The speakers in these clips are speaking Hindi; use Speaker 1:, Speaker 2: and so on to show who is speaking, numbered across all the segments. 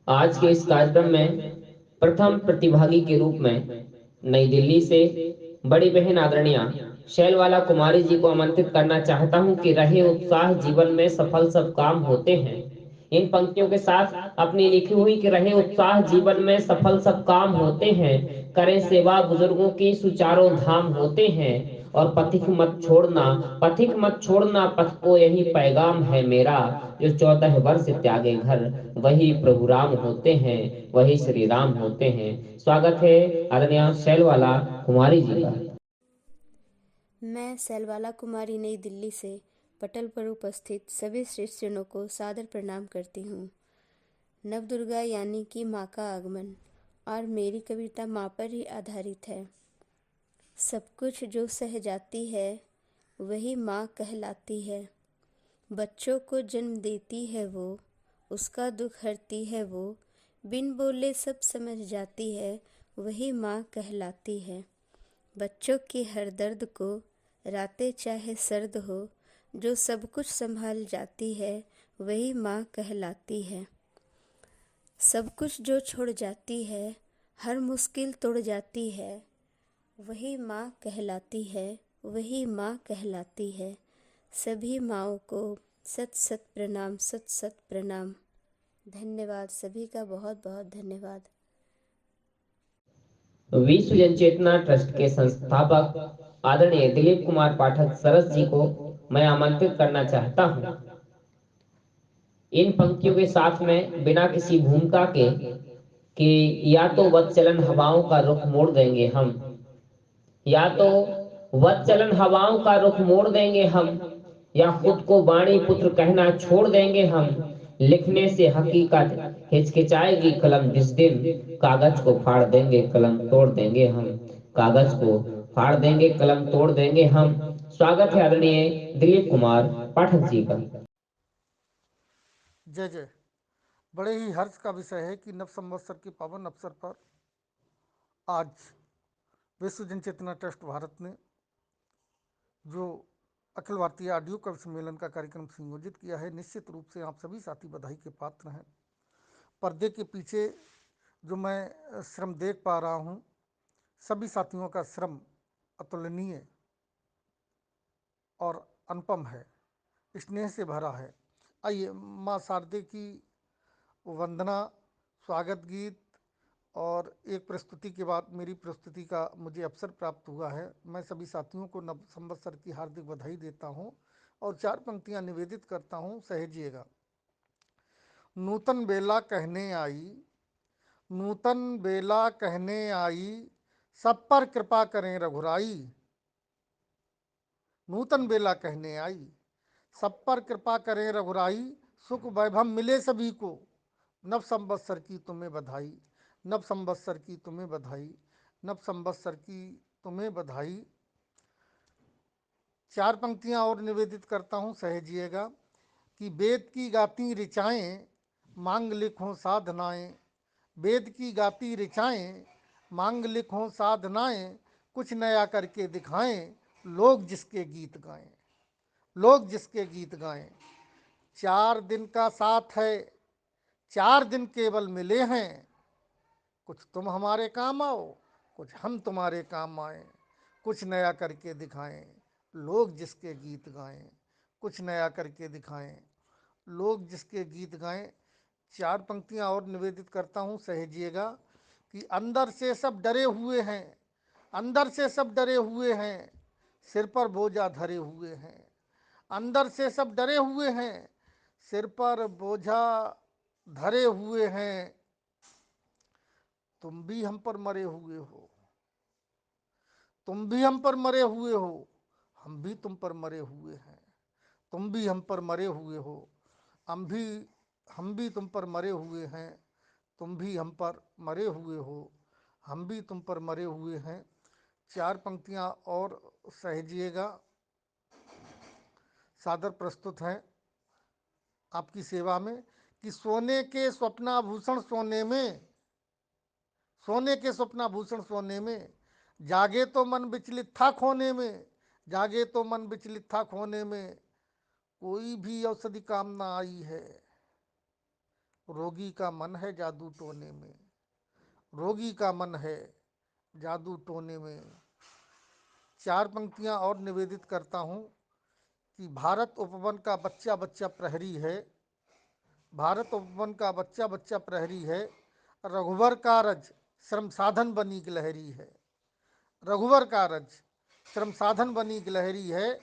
Speaker 1: आज के इस कार्यक्रम में प्रथम प्रतिभागी के रूप में नई दिल्ली से बड़ी बहन आदरणीय शैलवाला कुमारी जी को आमंत्रित करना चाहता हूं कि रहे उत्साह जीवन में सफल सब काम होते हैं। इन पंक्तियों के साथ अपनी लिखी हुई कि रहे उत्साह जीवन में सफल सब काम होते हैं, करें सेवा बुजुर्गों की सुचारों धाम होते हैं, और पथिक मत छोड़ना पथ को यही पैगाम है मेरा, जो 14 वर्ष त्यागे घर वही प्रभु राम होते हैं, वही श्री राम होते हैं। स्वागत है आदरणीय शैलवाला कुमारी जी का।
Speaker 2: मैं सैलवाला कुमारी नई दिल्ली से पटल पर उपस्थित सभी श्रेष्ठजनों को सादर प्रणाम करती हूँ। नवदुर्गा यानी कि माँ का आगमन और मेरी कविता माँ पर ही आधारित है। सब कुछ जो सह जाती है वही माँ कहलाती है। बच्चों को जन्म देती है वो, उसका दुख हरती है वो, बिन बोले सब समझ जाती है, वही माँ कहलाती है। बच्चों के हर दर्द को रातें चाहे सर्द हो, जो सब कुछ संभाल जाती है वही माँ कहलाती है। सब कुछ जो छोड़ जाती है, हर मुश्किल तोड़ जाती है, वही माँ कहलाती है, वही माँ कहलाती है। सभी माँओं को सत सत प्रणाम, सत सत प्रणाम। धन्यवाद, सभी का बहुत बहुत धन्यवाद।
Speaker 1: विश्व जन चेतना ट्रस्ट के संस्थापक आदरणीय दिलीप कुमार पाठक सरस जी को मैं आमंत्रित करना चाहता हूं। इन पंक्तियों के साथ में बिना किसी भूमिका के कि या तो वत्सलन हवाओं का रुख मोड़ देंगे हम, या तो वत्सलन हवाओं का रुख मोड़ देंगे हम, या खुद को वाणी पुत्र कहना छोड़ देंगे हम। लिखने से हकीकत हिचकिचाएगी कलम जिस दिन, कागज को फाड़ देंगे कलम तोड़ देंगे हम, कागज को फाड़ देंगे कलम तोड़ देंगे हम। स्वागत है आदरणीय दिलीप कुमार पाठक जी का।
Speaker 3: जय जय। बड़े ही हर्ष का विषय है कि नव संवत्सर के पावन अवसर पर आज विश्व जन चेतना ट्रस्ट भारत ने जो अखिल भारतीय ऑडियो कवि सम्मेलन का कार्यक्रम संयोजित किया है, निश्चित रूप से आप सभी साथी बधाई के पात्र हैं। पर्दे के पीछे जो मैं श्रम देख पा रहा हूँ, सभी साथियों का श्रम अतुलनीय और अनुपम है, स्नेह से भरा है। आइए माँ शारदे की वंदना, स्वागत गीत और एक प्रस्तुति के बाद मेरी प्रस्तुति का मुझे अवसर प्राप्त हुआ है। मैं सभी साथियों को नव संवत्सर की हार्दिक बधाई देता हूं और चार पंक्तियां निवेदित करता हूं, सहेजिएगा। नूतन बेला कहने आई, नूतन बेला कहने आई, सब पर कृपा करें रघुराई। नूतन बेला कहने आई, सब पर कृपा करें रघुराई, सुख वैभव मिले सभी को, नव संवत्सर की तुम्हें बधाई, नव संवत्सर की तुम्हें बधाई, नव संवत्सर की तुम्हें बधाई। चार पंक्तियां और निवेदित करता हूं, सहेजिएगा कि वेद की गाती ऋचाएं, मांग लिखों साधनाएं, वेद की गाती ऋचाएं, मांग लिखों साधनाएं, कुछ नया करके दिखाएं, लोग जिसके गीत गाएं, लोग जिसके गीत गाएं। 4 दिन का साथ है, 4 दिन केवल मिले हैं, कुछ तुम हमारे काम आओ, कुछ हम तुम्हारे काम आए, कुछ नया करके दिखाएं, लोग जिसके गीत गाएं, कुछ नया करके दिखाएं, लोग जिसके गीत गाएं। चार पंक्तियां और निवेदित करता हूं, सहेजिएगा कि अंदर से सब डरे हुए हैं, अंदर से सब डरे हुए हैं, सिर पर बोझा धरे हुए हैं, अंदर से सब डरे हुए हैं, सिर पर बोझा धरे हुए हैं। तुम भी हम पर मरे हुए हो, तुम भी हम पर मरे हुए हो, हम भी तुम पर मरे हुए हैं, तुम भी हम पर मरे हुए हो, हम भी तुम पर मरे हुए हैं, तुम भी हम पर मरे हुए हो, हम भी तुम पर मरे हुए हैं। चार पंक्तियां और सहेजिएगा, सादर प्रस्तुत हैं आपकी सेवा में कि सोने के स्वप्नाभूषण सोने में, सोने के स्वप्नाभूषण सोने में, जागे तो मन विचलित था खोने में, जागे तो मन विचलित था खोने में, कोई भी औषधि काम ना आई है, रोगी का मन है जादू टोने में, रोगी का मन है जादू टोने में। चार पंक्तियां और निवेदित करता हूं कि भारत उपवन का बच्चा बच्चा प्रहरी है, भारत उपवन का बच्चा बच्चा प्रहरी है, रघुवर का रज श्रम साधन बनी गिलहरी है, रघुवर का रज श्रम साधन बनी गिलहरी है।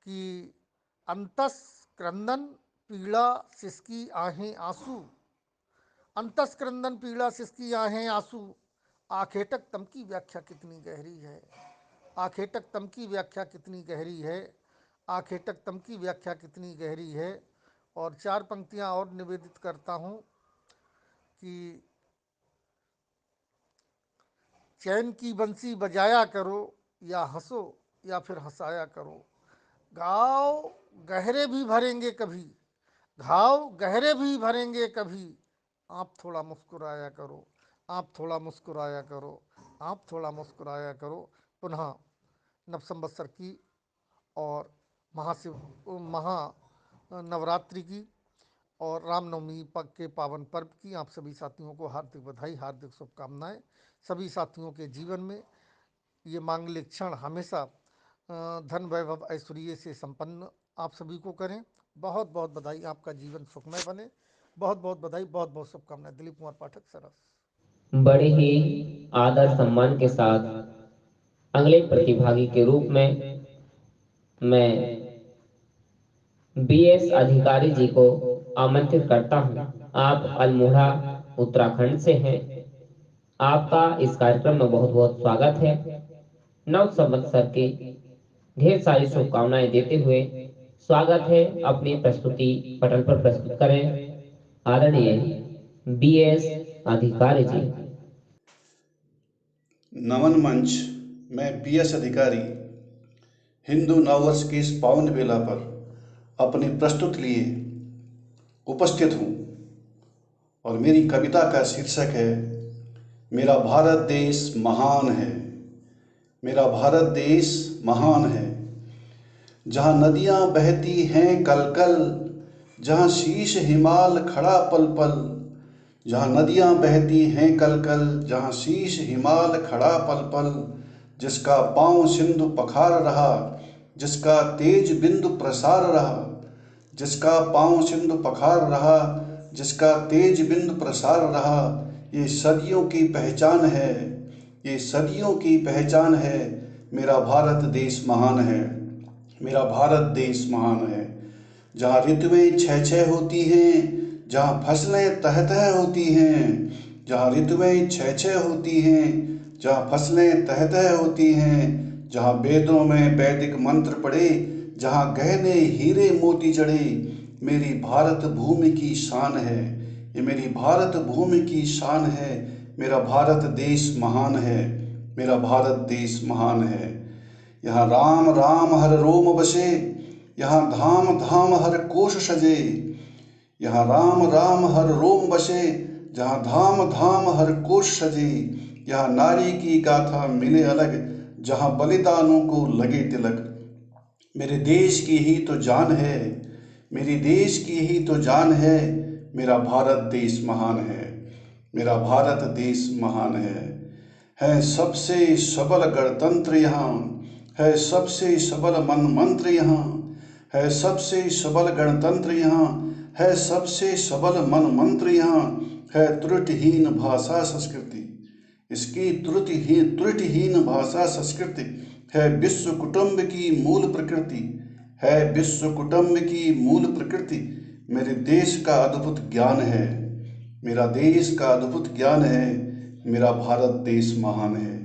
Speaker 3: कि अंतस क्रंदन पीड़ा सिसकी आहें आंसू, अंतस क्रंदन पीड़ा सिसकी आहें आंसू। आखेटक तम की व्याख्या कितनी गहरी है, आखेटक तम की व्याख्या कितनी गहरी है, आखेटक तम की व्याख्या कितनी गहरी है। और चार पंक्तियां और निवेदित करता हूं कि चैन की बंसी बजाया करो या हंसो या फिर हंसाया करो, घाव गहरे भी भरेंगे कभी, घाव गहरे भी भरेंगे कभी, आप थोड़ा मुस्कुराया करो, आप थोड़ा मुस्कुराया करो, आप थोड़ा मुस्कुराया करो। पुनः नव संवत्सर की और महा नवरात्रि की और रामनवमी के पावन पर्व की आप सभी साथियों को हार्दिक बधाई, हार्दिक शुभकामनाएं। सभी साथियों के जीवन में ये मांगलिक क्षण हमेशा धन वैभव ऐश्वर्य से संपन्न आप सभी को करें। बहुत बहुत बधाई, आपका जीवन सुखमय बने। बहुत बहुत बधाई, बहुत बहुत शुभकामनाएं। दिलीप कुमार पाठक, सरस।
Speaker 1: बड़े ही आदर सम्मान के साथ अगले प्रतिभागी के रूप में मैं बीएस अधिकारी जी को आमंत्रित करता हूं। आप अल्मोड़ा उत्तराखंड से हैं। आपका इस कार्यक्रम में बहुत बहुत स्वागत है। नव संवत्सर की ढेर सारी शुभकामनाएं देते हुए स्वागत है। अपनी प्रस्तुति पटल पर प्रस्तुत करें आदरणीय बीएस अधिकारी जी।
Speaker 4: नमन मंच में बीएस अधिकारी हिंदू नववर्ष की इस पावन बेला पर अपनी प्रस्तुति लिए उपस्थित हूँ और मेरी कविता का शीर्षक है मेरा भारत देश महान है। मेरा भारत देश महान है, जहाँ नदियाँ बहती हैं कल कल, जहाँ शीश हिमाल खड़ा पल पल, जहाँ नदियाँ बहती हैं कल कल, जहाँ शीश हिमाल खड़ा पल पल, जिसका पाँव सिंधु पखार रहा, जिसका तेज बिंदु प्रसार रहा, जिसका पाँव सिंधु पखार रहा, जिसका तेज बिंदु प्रसार रहा। ये सदियों की पहचान है, ये सदियों की पहचान है। मेरा भारत देश महान है, मेरा भारत देश महान है। जहाँ ऋतुएं छह छह होती हैं, जहाँ फसलें तह तह होती हैं, जहाँ ऋतुएं छह छह होती हैं, जहाँ फसलें तह तह होती हैं, जहाँ वेदों में वैदिक मंत्र पढ़े, जहाँ गहने हीरे मोती जड़े। मेरी भारत भूमि की शान है, ये मेरी भारत भूमि की शान है। मेरा भारत देश महान है, मेरा भारत देश महान है। यहाँ राम राम हर रोम बसे, यहाँ धाम धाम हर कोश सजे। यहाँ राम राम हर रोम बसे, जहाँ धाम धाम हर कोश सजे। यहाँ नारी की गाथा मिले अलग, जहाँ बलिदानों को लगे तिलक। मेरे देश की ही तो जान है, मेरी देश की ही तो जान है। मेरा भारत देश महान है, मेरा भारत देश महान है सबसे सबल गणतंत्र यहाँ, है सबसे सबल मन मंत्र यहाँ, है सबसे सबल गणतंत्र यहाँ, है सबसे सबल मन मंत्र यहाँ। है त्रुटिहीन भाषा संस्कृति, इसकी त्रुटिहीन भाषा संस्कृति। है विश्व कुटुंब की मूल प्रकृति, है विश्व कुटुंब की मूल प्रकृति। मेरे देश का अद्भुत ज्ञान है, मेरा देश का अद्भुत ज्ञान है। मेरा भारत देश महान है,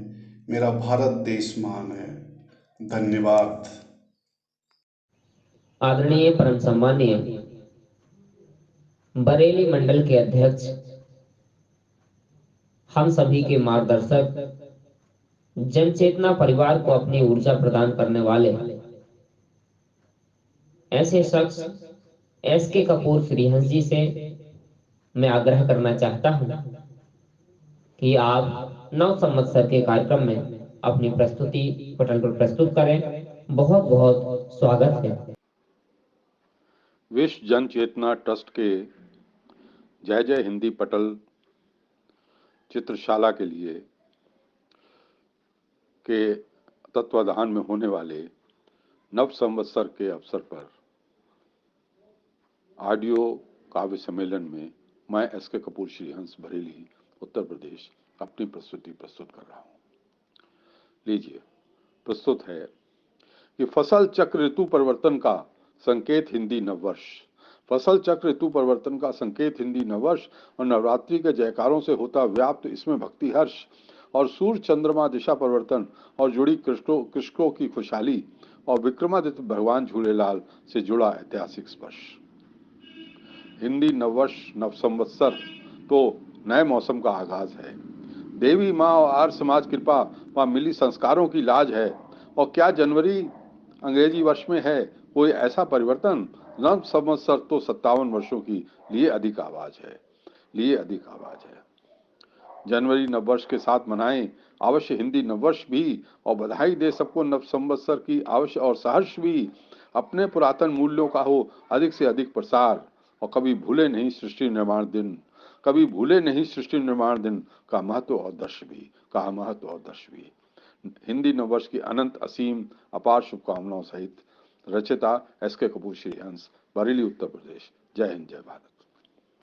Speaker 4: मेरा भारत देश महान है। धन्यवाद।
Speaker 1: आदरणीय परम सम्मानीय बरेली मंडल के अध्यक्ष, हम सभी के मार्गदर्शक, जनचेतना परिवार को अपनी ऊर्जा प्रदान करने वाले ऐसे शख्स एसके कपूर श्रीहंस जी से मैं आग्रह करना चाहता हूं कि आप नव संवत्सर के कार्यक्रम में अपनी प्रस्तुति पटल पर प्रस्तुत करें। बहुत बहुत स्वागत है।
Speaker 5: विश्व जन चेतना ट्रस्ट के जय जय हिंदी पटल चित्रशाला के लिए के तत्वाधान में होने वाले नव संवत्सर के अवसर पर ऑडियो काव्य सम्मेलन में मैं एस.के. कपूर श्रीहंस बरेली उत्तर प्रदेश अपनी प्रस्तुति प्रस्तुत कर रहा हूँ। लीजिए, प्रस्तुत है कि फसल चक्र ऋतु परिवर्तन का संकेत हिंदी नववर्ष। फसल चक्र ऋतु परिवर्तन का संकेत हिंदी नववर्ष और नवरात्रि के जयकारों से होता व्याप्त इसमें भक्ति हर्ष और सूर्य चंद्रमा दिशा परिवर्तन और जुड़ी कृषकों की खुशहाली और विक्रमादित्य भगवान झूलेलाल से जुड़ा ऐतिहासिक स्पर्श। हिंदी नववर्ष नव संवत्सर तो नए मौसम का आगाज है। देवी माँ और आर्य समाज कृपा व मिली संस्कारों की लाज है। और क्या जनवरी अंग्रेजी वर्ष में है कोई ऐसा परिवर्तन? नव संवत्सर तो 57 वर्षों की लिए अधिक आवाज है। जनवरी नववर्ष के साथ मनाएं अवश्य हिंदी नववर्ष भी और बधाई दे सबको नव संवत्सर की अवश्य और सहर्ष भी। अपने पुरातन मूल्यों का हो अधिक से अधिक प्रसार और कभी भूले नहीं सृष्टि निर्माण दिन का महत्व और दर्श भी। हिंदी नववर्ष की अनंत असीम अपार शुभकामनाओं सहित रचिता एस.के. कपूर श्रीहंस बरेली उत्तर प्रदेश। जय हिंद जय भारत।